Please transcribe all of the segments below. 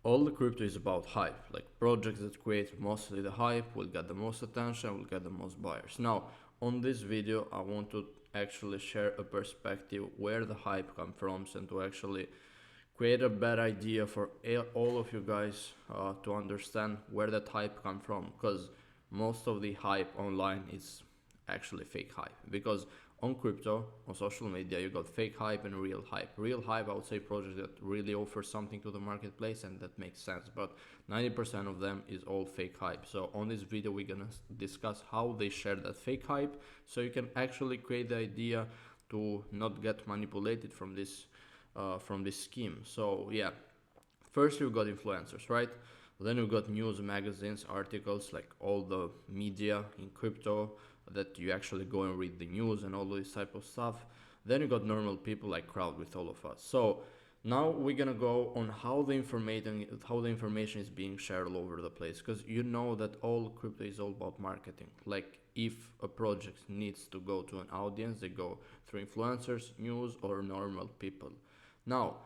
all the crypto is about hype. Like projects that create mostly the hype will get the most attention, will get the most buyers. Now, on this video, I want to actually share a perspective where the hype comes from and to actually create a better idea for all of you guys to understand where that hype come from, because most of the hype online is actually fake hype. Because on crypto, on social media, you got fake hype and real hype. Real hype, I would say, projects that really offer something to the marketplace and that makes sense, but 90% of them is all fake hype. So on this video, we're gonna discuss how they share that fake hype, so you can actually create the idea to not get manipulated from this scheme. So yeah, first you've got influencers, right? Then you've got news, magazines, articles, like all the media in crypto that you actually go and read the news and all this type of stuff. Then you got normal people like crowd with all of us. So now we're gonna go on how the information is being shared all over the place, because you know that all crypto is all about marketing. Like if a project needs to go to an audience, they go through influencers, news, or normal people. Now,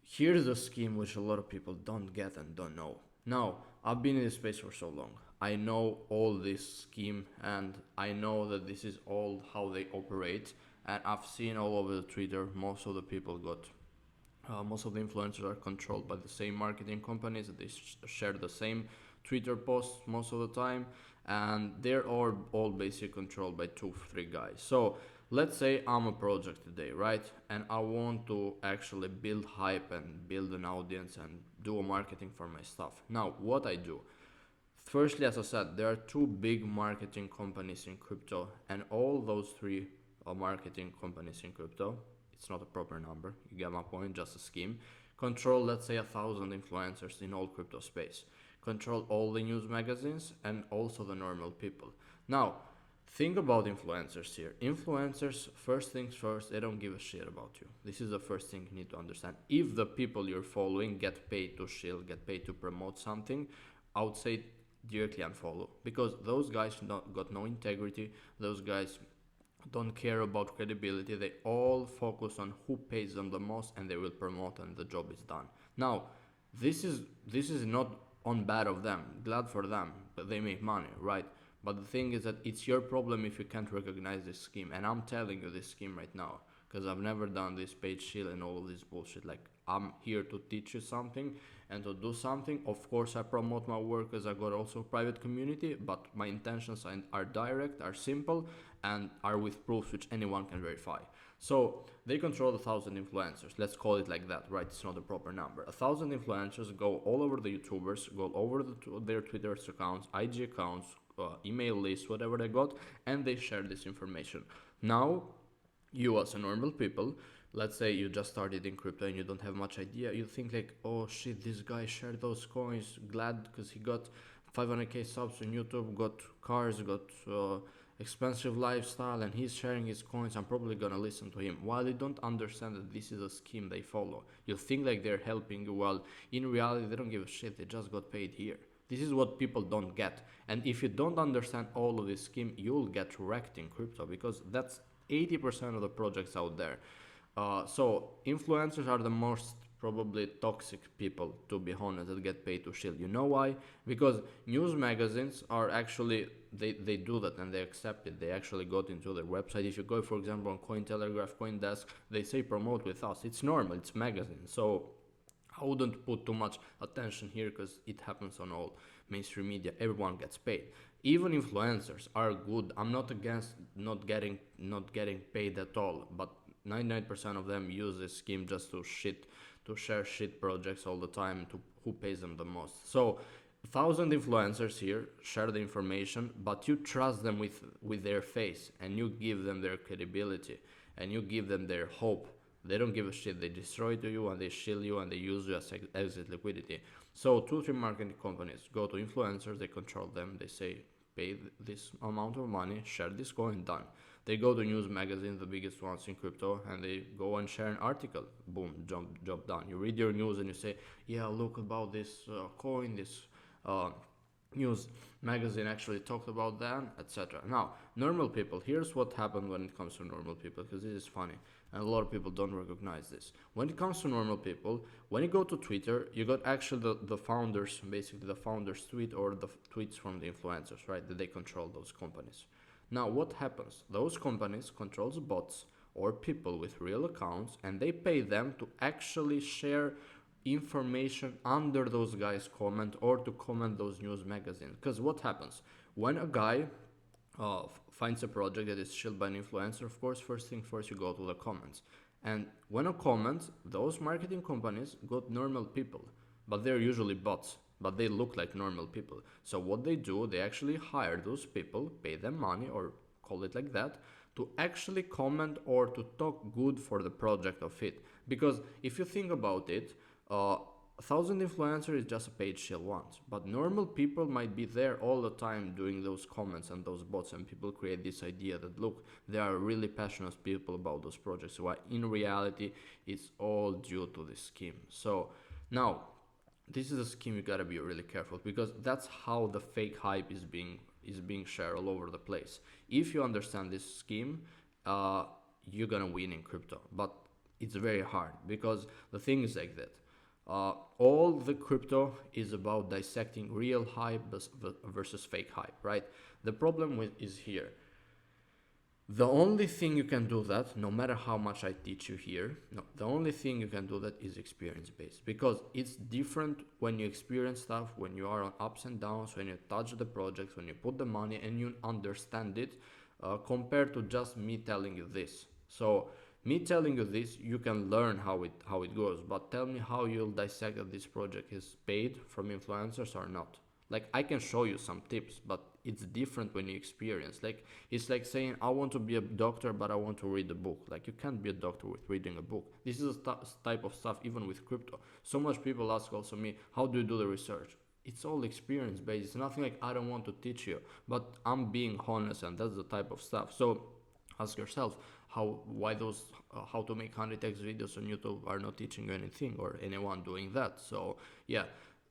here's a scheme which a lot of people don't get and don't know. Now, I've been in this space for so long. I know all this scheme and I know that this is all how they operate. And I've seen all over the Twitter, most of the people got, most of the influencers are controlled by the same marketing companies. They share the same Twitter posts most of the time. And they're all basically controlled by 2 3 guys. So let's say I'm a project today, right? And I want to actually build hype and build an audience and do a marketing for my stuff. Now, what I do, firstly, as I said, there are 2 big marketing companies in crypto, and all those 3 marketing companies in crypto, it's not a proper number, you get my point, just a scheme, control, let's say, 1,000 influencers in all crypto space, control all the news magazines and also the normal people. Now, think about influencers here. Influencers, first things first, they don't give a shit about you. This is the first thing you need to understand. If the people you're following get paid to shield, get paid to promote something, I would say directly unfollow, because those guys got no integrity. Those guys don't care about credibility. They all focus on who pays them the most and they will promote and the job is done. Now, this is not on bad of them. Glad for them, but they make money, right? But the thing is that it's your problem if you can't recognize this scheme. And I'm telling you this scheme right now, because I've never done this page shield and all of this bullshit. Like, I'm here to teach you something and to do something. Of course, I promote my work because I got also a private community, but my intentions are direct, are simple, and are with proofs which anyone can verify. So they control 1,000 influencers. Let's call it like that, right? It's not a proper number. 1,000 influencers go all over the YouTubers, go over their Twitter accounts, IG accounts, email lists, whatever they got, and they share this information. Now, you as a normal people, let's say you just started in crypto and you don't have much idea, you think like, oh shit, this guy shared those coins, glad because he got 500k subs on YouTube, got cars, got expensive lifestyle, and he's sharing his coins, I'm probably gonna listen to him. While you don't understand that this is a scheme they follow, you think like they're helping you, while in reality they don't give a shit, they just got paid here. This is what people don't get. And if you don't understand all of this scheme, you'll get wrecked in crypto, because that's 80% of the projects out there. So influencers are the most probably toxic people, to be honest, that get paid to shield. You know why? Because news magazines are actually, they do that and they accept it. They actually got into their website. If you go, for example, on Cointelegraph, Coindesk, they say promote with us. It's normal, it's magazine. So I wouldn't put too much attention here, because it happens on all mainstream media. Everyone gets paid. Even influencers are good. I'm not against not getting paid at all, but 99% of them use this scheme just to share shit projects all the time, to who pays them the most. So 1,000 influencers here share the information, but you trust them with their face, and you give them their credibility, and you give them their hope. They don't give a shit. They destroy to you and they shield you and they use you as exit liquidity. So 2 3 marketing companies go to influencers, they control them, they say pay this amount of money, share this coin, done. They go to news magazines, the biggest ones in crypto, and they go and share an article. Boom, job done. You read your news and you say, yeah, look about this coin, this news magazine actually talked about that, etc. Now, normal people, here's what happened when it comes to normal people, because this is funny. and a lot of people don't recognize this. When it comes to normal people, when you go to Twitter, you got actually the founders, basically the founders tweet or the tweets from the influencers, right, that they control those companies. Now what happens? Those companies controls bots or people with real accounts, and they pay them to actually share information under those guys' comment or to comment those news magazines. Because what happens when a guy finds a project that is shared by an influencer? Of course, first thing first, you go to the comments, and when a comment, those marketing companies got normal people, but they're usually bots, but they look like normal people. So what they do, they actually hire those people, pay them money, or call it like that, to actually comment or to talk good for the project of it. Because if you think about it, 1,000 influencers is just a page she'll want, but normal people might be there all the time doing those comments and those bots, and people create this idea that look, they are really passionate people about those projects, while in reality it's all due to this scheme. So now this is a scheme you gotta be really careful, because that's how the fake hype is being shared all over the place. If you understand this scheme, you're gonna win in crypto, but it's very hard, because the thing is like that. All the crypto is about dissecting real hype versus fake hype, right? The problem is here. The only thing you can do that, no matter how much I teach you here, no, the only thing you can do that is experience based, because it's different when you experience stuff, when you are on ups and downs, when you touch the projects, when you put the money and you understand it, compared to just me telling you this. So me telling you this, you can learn how it goes, but tell me how you'll dissect that this project is paid from influencers or not. Like, I can show you some tips, but it's different when you experience. Like, it's like saying I want to be a doctor, but I want to read a book. Like, you can't be a doctor with reading a book. This is a type of stuff even with crypto. So much people ask also me, how do you do the research? It's all experience based. It's nothing like I don't want to teach you, but I'm being honest, and that's the type of stuff. So ask yourself how to make 100x videos on YouTube are not teaching you anything, or anyone doing that. So yeah,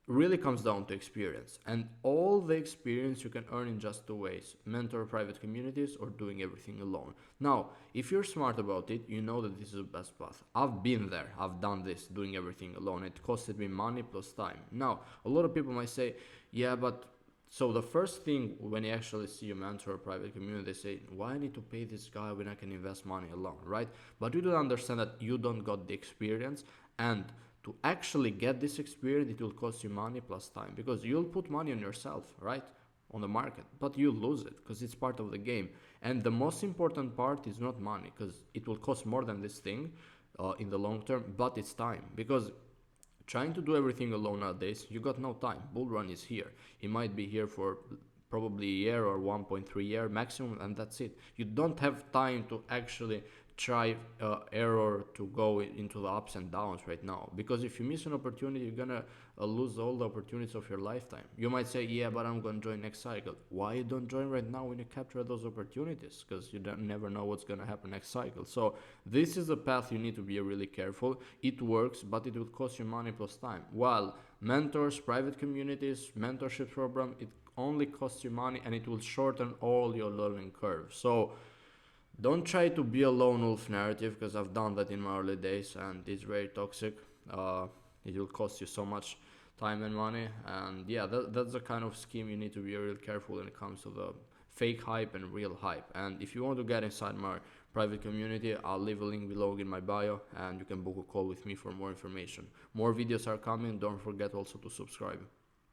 really comes down to experience, and all the experience you can earn in just two ways: mentor private communities or doing everything alone. Now if you're smart about it, you know that this is the best path. I've been there, I've done this, doing everything alone. It costed me money plus time. Now a lot of people might say, yeah, but so the first thing when you actually see a mentor or private community, they say, why I need to pay this guy when I can invest money alone, right? But you don't understand that you don't got the experience, and to actually get this experience, it will cost you money plus time, because you'll put money on yourself, right? On the market, but you lose it because it's part of the game. And the most important part is not money, because it will cost more than this thing in the long term, but it's time. Because trying to do everything alone nowadays, you got no time. Bull run is here. It might be here for probably a year or 1.3 year maximum, and that's it. You don't have time to actually try error to go into the ups and downs right now, because if you miss an opportunity, you're gonna lose all the opportunities of your lifetime. You might say, yeah, but I'm gonna join next cycle. Why you don't join right now when you capture those opportunities? Because you never know what's gonna happen next cycle. So this is a path you need to be really careful. It works, but it will cost you money plus time. While mentors, private communities, mentorship program, it only costs you money, and it will shorten all your learning curve. So don't try to be a lone wolf narrative, because I've done that in my early days, and it's very toxic. It will cost you so much time and money, and yeah, that's the kind of scheme you need to be real careful when it comes to the fake hype and real hype. And if you want to get inside my private community, I'll leave a link below in my bio, and you can book a call with me for more information. More videos are coming. Don't forget also to subscribe.